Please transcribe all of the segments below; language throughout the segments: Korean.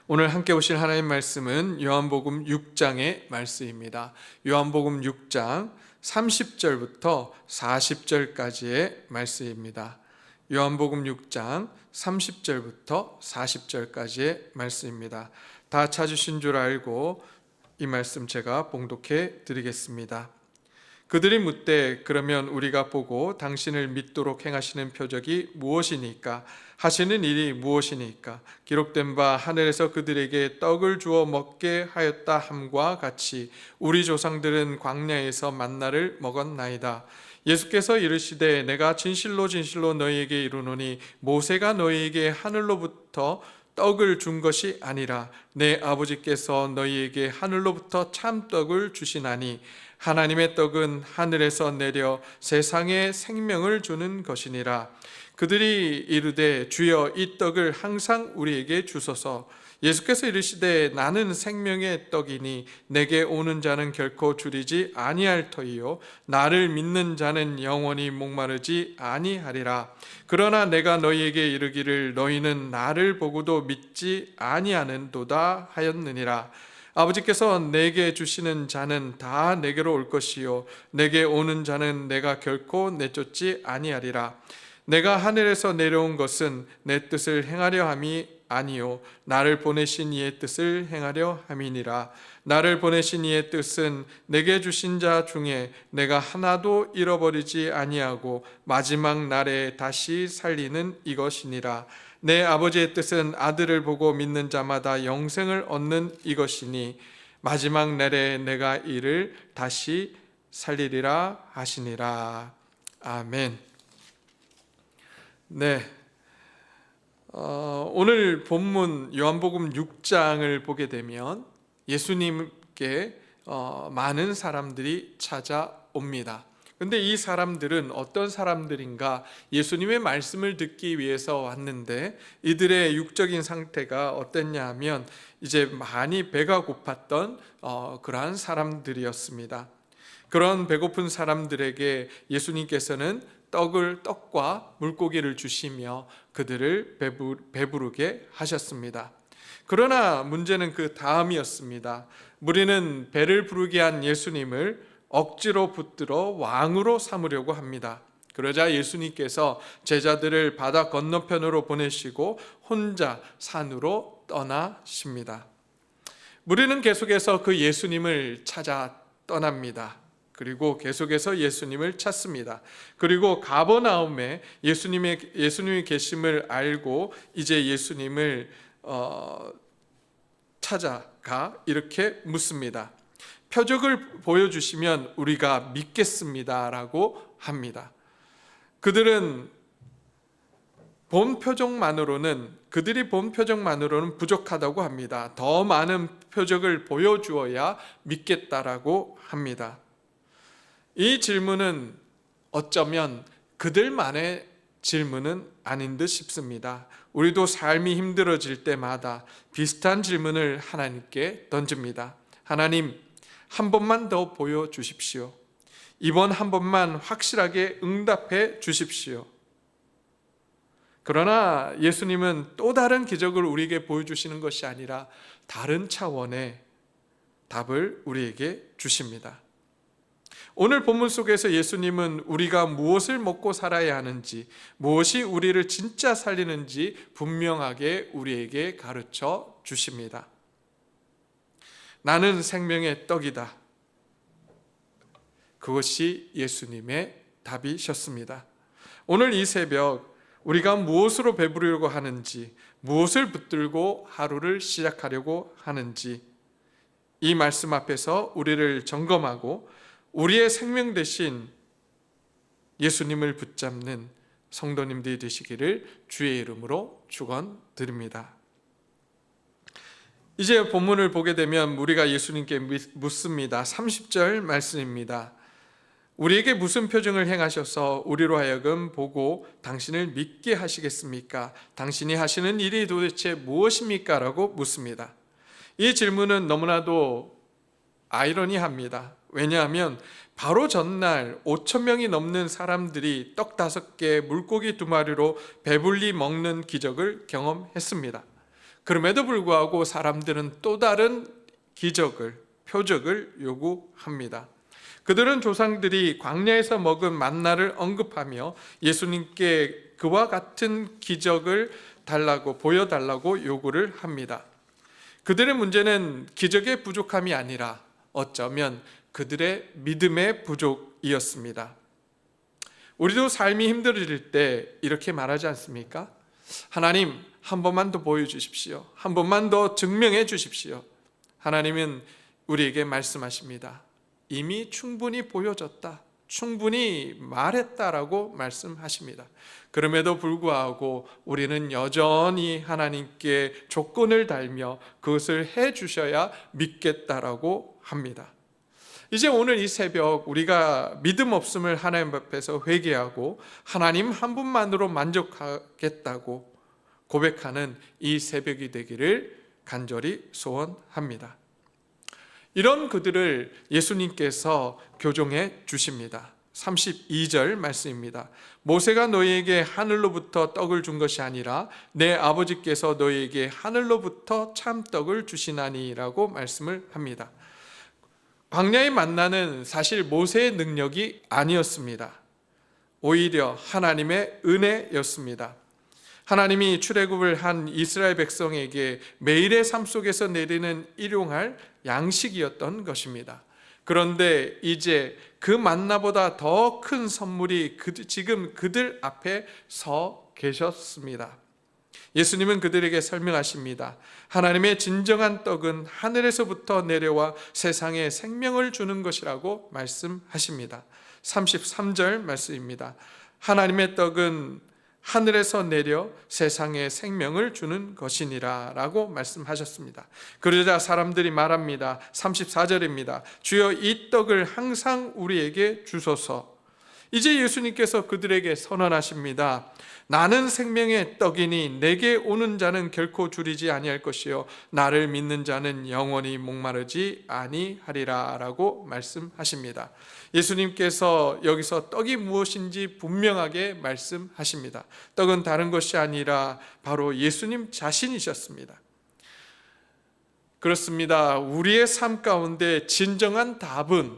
오늘 함께 보실 하나님 말씀은 요한복음 6장의 말씀입니다. 요한복음 6장 30절부터 40절까지의 말씀입니다. 요한복음 6장 30절부터 40절까지의 말씀입니다. 다 찾으신 줄 알고 이 말씀 제가 봉독해 드리겠습니다. 그들이 묻되 그러면 우리가 보고 당신을 믿도록 행하시는 표적이 무엇이니까? 하시는 일이 무엇이니까? 기록된 바 하늘에서 그들에게 떡을 주어 먹게 하였다 함과 같이 우리 조상들은 광야에서 만나를 먹었나이다. 예수께서 이르시되 내가 진실로 진실로 너희에게 이르노니 모세가 너희에게 하늘로부터 떡을 준 것이 아니라 내 아버지께서 너희에게 하늘로부터 참떡을 주시나니 하나님의 떡은 하늘에서 내려 세상에 생명을 주는 것이니라. 그들이 이르되 주여 이 떡을 항상 우리에게 주소서. 예수께서 이르시되 나는 생명의 떡이니 내게 오는 자는 결코 줄이지 아니할 터이요 나를 믿는 자는 영원히 목마르지 아니하리라. 그러나 내가 너희에게 이르기를 너희는 나를 보고도 믿지 아니하는도다 하였느니라. 아버지께서 내게 주시는 자는 다 내게로 올 것이요 내게 오는 자는 내가 결코 내쫓지 아니하리라. 내가 하늘에서 내려온 것은 내 뜻을 행하려 함이 아니요 나를 보내신 이의 뜻을 행하려 함이니라. 나를 보내신 이의 뜻은 내게 주신 자 중에 내가 하나도 잃어버리지 아니하고 마지막 날에 다시 살리는 이것이니라. 내 아버지의 뜻은 아들을 보고 믿는 자마다 영생을 얻는 이것이니 마지막 날에 내가 이를 다시 살리리라 하시니라. 아멘. 네. 오늘 본문 요한복음 6장을 보게 되면 예수님께 많은 사람들이 찾아옵니다. 근데 이 사람들은 어떤 사람들인가? 예수님의 말씀을 듣기 위해서 왔는데 이들의 육적인 상태가 어땠냐 하면 이제 많이 배가 고팠던 그러한 사람들이었습니다. 그런 배고픈 사람들에게 예수님께서는 떡과 물고기를 주시며 그들을 배부르게 하셨습니다. 그러나 문제는 그 다음이었습니다. 무리는 배를 부르게 한 예수님을 억지로 붙들어 왕으로 삼으려고 합니다. 그러자 예수님께서 제자들을 바다 건너편으로 보내시고 혼자 산으로 떠나십니다. 무리는 계속해서 그 예수님을 찾아 떠납니다. 그리고 계속해서 예수님을 찾습니다. 그리고 가버나움에 예수님이 계심을 알고 이제 예수님을 찾아가 이렇게 묻습니다. 표적을 보여주시면 우리가 믿겠습니다라고 합니다. 그들이 본 표적만으로는 부족하다고 합니다. 더 많은 표적을 보여주어야 믿겠다라고 합니다. 이 질문은 어쩌면 그들만의 질문은 아닌 듯 싶습니다. 우리도 삶이 힘들어질 때마다 비슷한 질문을 하나님께 던집니다. 하나님, 한 번만 더 보여주십시오. 이번 한 번만 확실하게 응답해 주십시오. 그러나 예수님은 또 다른 기적을 우리에게 보여주시는 것이 아니라 다른 차원의 답을 우리에게 주십니다. 오늘 본문 속에서 예수님은 우리가 무엇을 먹고 살아야 하는지, 무엇이 우리를 진짜 살리는지 분명하게 우리에게 가르쳐 주십니다. 나는 생명의 떡이다. 그것이 예수님의 답이셨습니다. 오늘 이 새벽 우리가 무엇으로 배부르려고 하는지, 무엇을 붙들고 하루를 시작하려고 하는지 이 말씀 앞에서 우리를 점검하고 우리의 생명 대신 예수님을 붙잡는 성도님들이 되시기를 주의 이름으로 축원드립니다. 이제 본문을 보게 되면 우리가 예수님께 묻습니다. 30절 말씀입니다. 우리에게 무슨 표징을 행하셔서 우리로 하여금 보고 당신을 믿게 하시겠습니까? 당신이 하시는 일이 도대체 무엇입니까? 라고 묻습니다. 이 질문은 너무나도 아이러니합니다. 왜냐하면 바로 전날 5,000명이 넘는 사람들이 떡 5개, 물고기 2마리로 배불리 먹는 기적을 경험했습니다. 그럼에도 불구하고 사람들은 또 다른 기적을, 표적을 요구합니다. 그들은 조상들이 광야에서 먹은 만나를 언급하며 예수님께 그와 같은 기적을 달라고, 보여달라고 요구를 합니다. 그들의 문제는 기적의 부족함이 아니라 어쩌면 그들의 믿음의 부족이었습니다. 우리도 삶이 힘들어질 때 이렇게 말하지 않습니까? 하나님, 한 번만 더 보여주십시오. 한 번만 더 증명해 주십시오. 하나님은 우리에게 말씀하십니다. 이미 충분히 보여줬다, 충분히 말했다라고 말씀하십니다. 그럼에도 불구하고 우리는 여전히 하나님께 조건을 달며 그것을 해 주셔야 믿겠다라고 합니다. 이제 오늘 이 새벽 우리가 믿음 없음을 하나님 앞에서 회개하고 하나님 한 분만으로 만족하겠다고 고백하는 이 새벽이 되기를 간절히 소원합니다. 이런 그들을 예수님께서 교정해 주십니다. 32절 말씀입니다. 모세가 너희에게 하늘로부터 떡을 준 것이 아니라 내 아버지께서 너희에게 하늘로부터 참떡을 주시나니라고 말씀을 합니다. 광야의 만나는 사실 모세의 능력이 아니었습니다. 오히려 하나님의 은혜였습니다. 하나님이 출애굽을 한 이스라엘 백성에게 매일의 삶 속에서 내리는 일용할 양식이었던 것입니다. 그런데 이제 그 만나보다 더 큰 선물이 지금 그들 앞에 서 계셨습니다. 예수님은 그들에게 설명하십니다. 하나님의 진정한 떡은 하늘에서부터 내려와 세상에 생명을 주는 것이라고 말씀하십니다. 33절 말씀입니다. 하나님의 떡은 하늘에서 내려 세상에 생명을 주는 것이니라 라고 말씀하셨습니다. 그러자 사람들이 말합니다. 34절입니다. 주여 이 떡을 항상 우리에게 주소서. 이제 예수님께서 그들에게 선언하십니다. 나는 생명의 떡이니 내게 오는 자는 결코 줄이지 아니할 것이요 나를 믿는 자는 영원히 목마르지 아니하리라 라고 말씀하십니다. 예수님께서 여기서 떡이 무엇인지 분명하게 말씀하십니다. 떡은 다른 것이 아니라 바로 예수님 자신이셨습니다. 그렇습니다. 우리의 삶 가운데 진정한 답은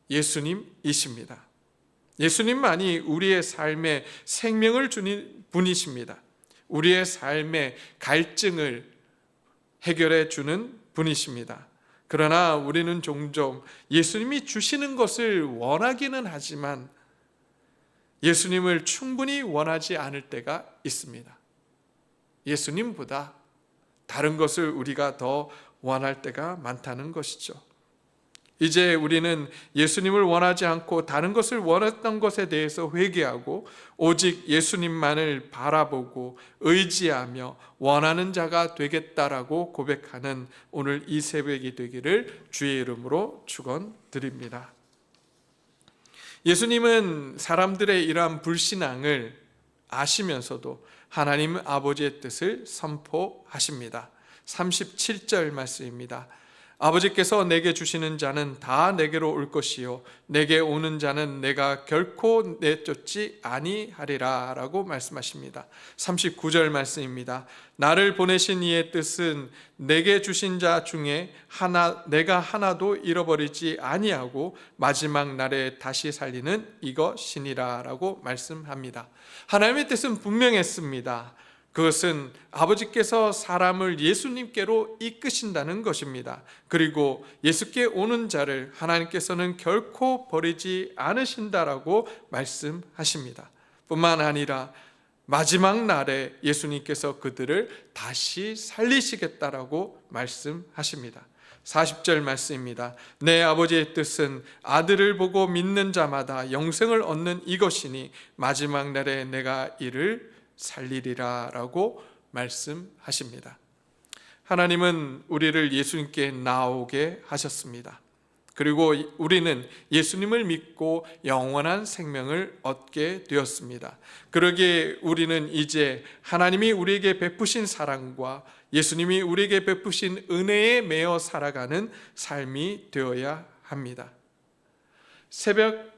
예수님이십니다. 예수님만이 우리의 삶에 생명을 주는 분이십니다. 우리의 삶의 갈증을 해결해 주는 분이십니다. 그러나 우리는 종종 예수님이 주시는 것을 원하기는 하지만 예수님을 충분히 원하지 않을 때가 있습니다. 예수님보다 다른 것을 우리가 더 원할 때가 많다는 것이죠. 이제 우리는 예수님을 원하지 않고 다른 것을 원했던 것에 대해서 회개하고 오직 예수님만을 바라보고 의지하며 원하는 자가 되겠다라고 고백하는 오늘 이 새벽이 되기를 주의 이름으로 축원드립니다. 예수님은 사람들의 이러한 불신앙을 아시면서도 하나님 아버지의 뜻을 선포하십니다. 37절 말씀입니다. 아버지께서 내게 주시는 자는 다 내게로 올 것이요 내게 오는 자는 내가 결코 내쫓지 아니하리라 라고 말씀하십니다. 39절 말씀입니다. 나를 보내신 이의 뜻은 내게 주신 자 중에 내가 하나도 잃어버리지 아니하고 마지막 날에 다시 살리는 이것이니라 라고 말씀합니다. 하나님의 뜻은 분명했습니다. 그것은 아버지께서 사람을 예수님께로 이끄신다는 것입니다. 그리고 예수께 오는 자를 하나님께서는 결코 버리지 않으신다라고 말씀하십니다. 뿐만 아니라 마지막 날에 예수님께서 그들을 다시 살리시겠다라고 말씀하십니다. 40절 말씀입니다. 내 아버지의 뜻은 아들을 보고 믿는 자마다 영생을 얻는 이것이니 마지막 날에 내가 이를 살리리라 라고 말씀하십니다. 하나님은 우리를 예수님께 나오게 하셨습니다. 그리고 우리는 예수님을 믿고 영원한 생명을 얻게 되었습니다. 그러기에 우리는 이제 하나님이 우리에게 베푸신 사랑과 예수님이 우리에게 베푸신 은혜에 매여 살아가는 삶이 되어야 합니다.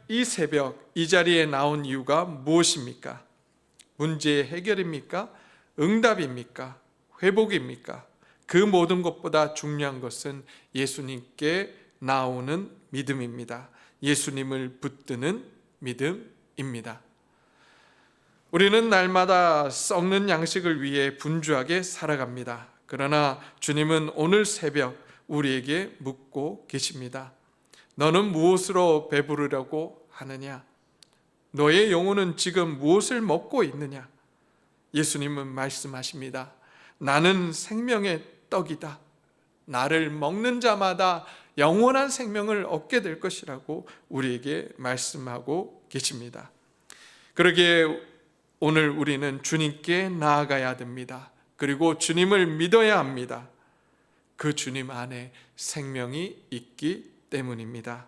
이 새벽 이 자리에 나온 이유가 무엇입니까? 문제의 해결입니까? 응답입니까? 회복입니까? 그 모든 것보다 중요한 것은 예수님께 나오는 믿음입니다. 예수님을 붙드는 믿음입니다. 우리는 날마다 썩는 양식을 위해 분주하게 살아갑니다. 그러나 주님은 오늘 새벽 우리에게 묻고 계십니다. 너는 무엇으로 배부르려고 하느냐? 너의 영혼은 지금 무엇을 먹고 있느냐? 예수님은 말씀하십니다. 나는 생명의 떡이다. 나를 먹는 자마다 영원한 생명을 얻게 될 것이라고 우리에게 말씀하고 계십니다. 그러기에 오늘 우리는 주님께 나아가야 됩니다. 그리고 주님을 믿어야 합니다. 그 주님 안에 생명이 있기 때문입니다.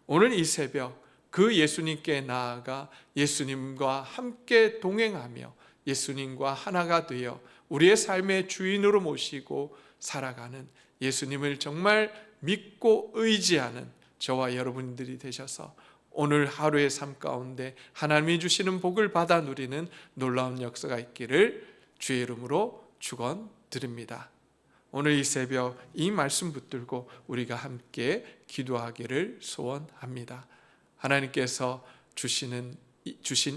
오늘 이 새벽 그 예수님께 나아가 예수님과 함께 동행하며 예수님과 하나가 되어 우리의 삶의 주인으로 모시고 살아가는, 예수님을 정말 믿고 의지하는 저와 여러분들이 되셔서 오늘 하루의 삶 가운데 하나님이 주시는 복을 받아 누리는 놀라운 역사가 있기를 주의 이름으로 축원드립니다. 오늘 이 새벽 이 말씀 붙들고 우리가 함께 기도하기를 소원합니다. 하나님께서 주신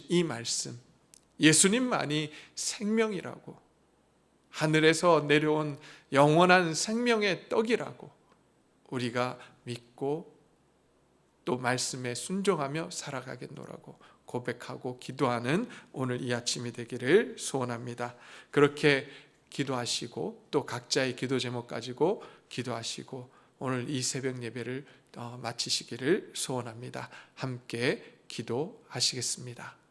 이 말씀, 예수님만이 생명이라고, 하늘에서 내려온 영원한 생명의 떡이라고 우리가 믿고 또 말씀에 순종하며 살아가겠노라고 고백하고 기도하는 오늘 이 아침이 되기를 소원합니다. 그렇게 기도하시고 또 각자의 기도 제목 가지고 기도하시고 오늘 이 새벽 예배를 마치시기를 소원합니다. 함께 기도하시겠습니다.